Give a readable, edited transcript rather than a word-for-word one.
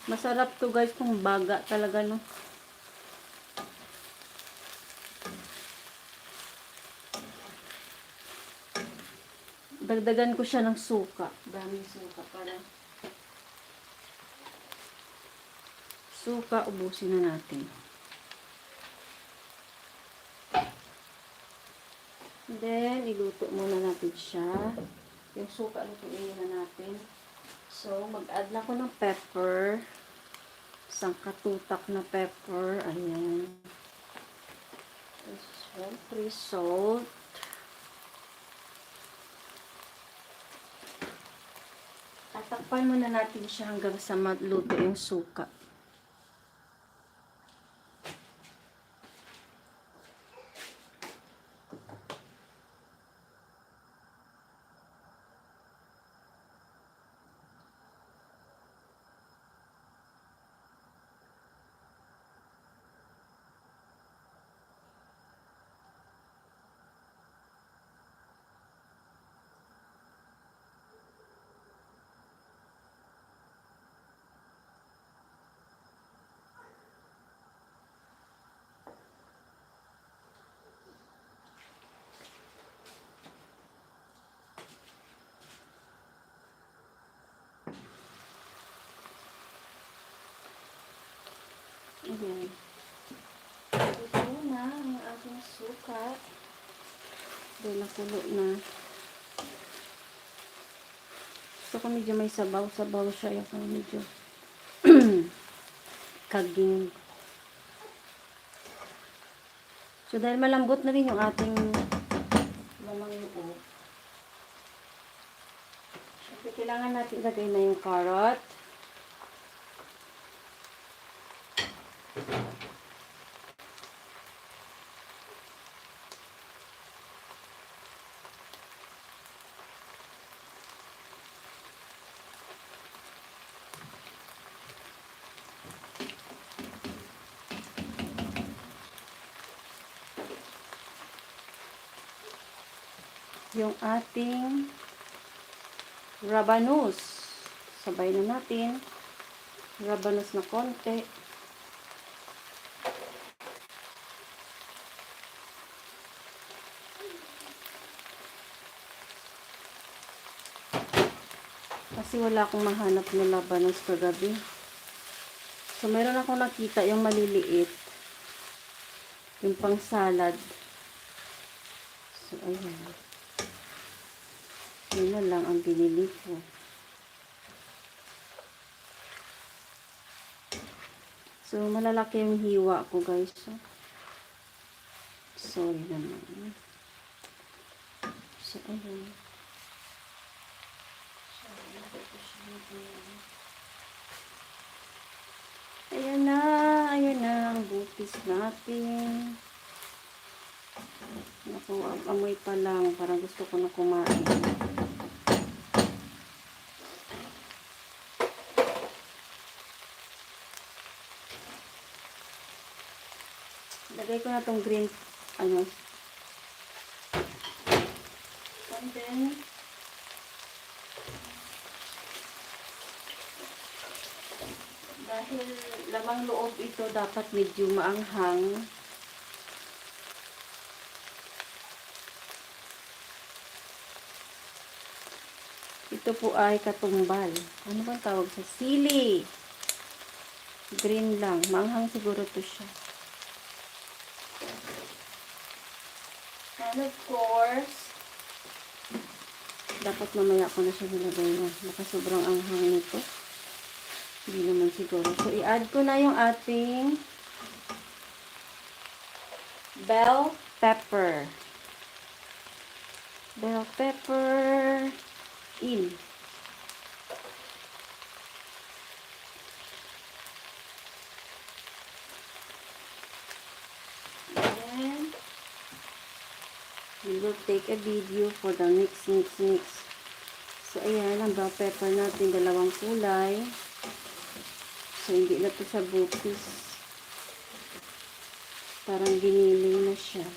Masarap to guys kung baga talaga, no. Dagdagan ko siya ng suka. Daming suka para. Suka, ubusin na natin. Then, iluto muna natin siya. Yung suka, lutuin na natin. So, mag-add na ko ng pepper. Isang katutak na pepper. Ayan. Siyempre, salt. Tatakpan muna natin siya hanggang sa maluto yung suka. Ayan. Ito na ang ating suka. Dahil nakulo na. Gusto ko medyo may sabaw-sabaw siya. Yung medyo kaging. So, dahil malambot na rin yung ating lamang loob. So, kailangan natin lagay na yung carrot. Yung ating rabanus. Sabay na natin. Rabanus na konti. Kasi wala akong mahanap na labanos kagabi. So, meron akong nakita yung maliliit. Yung pang salad. So, ayan. Yun na lang ang binili ko. So, malalaki yung hiwa ko, guys. Sorry naman. So, ayan. Ayan na ang butis natin. Naku, amoy pa lang. Parang gusto ko na kumain. Lagay ko na tong green, and then, dahil lamang loob ito, dapat medyo maanghang. Ito po ay katumbal. Ano bang tawag sa sili? Green lang. Maanghang siguro to siya. And of course, dapat mamaya ko na siya nilagay na. Baka sobrang anghang nito. Hindi naman siguro. So, i-add ko na yung ating bell pepper. Bell pepper in. Then, we will take a video for the mix. So, ayan, ang bell pepper natin, dalawang kulay. So, hindi na ito sa butis. Parang giniling na siya.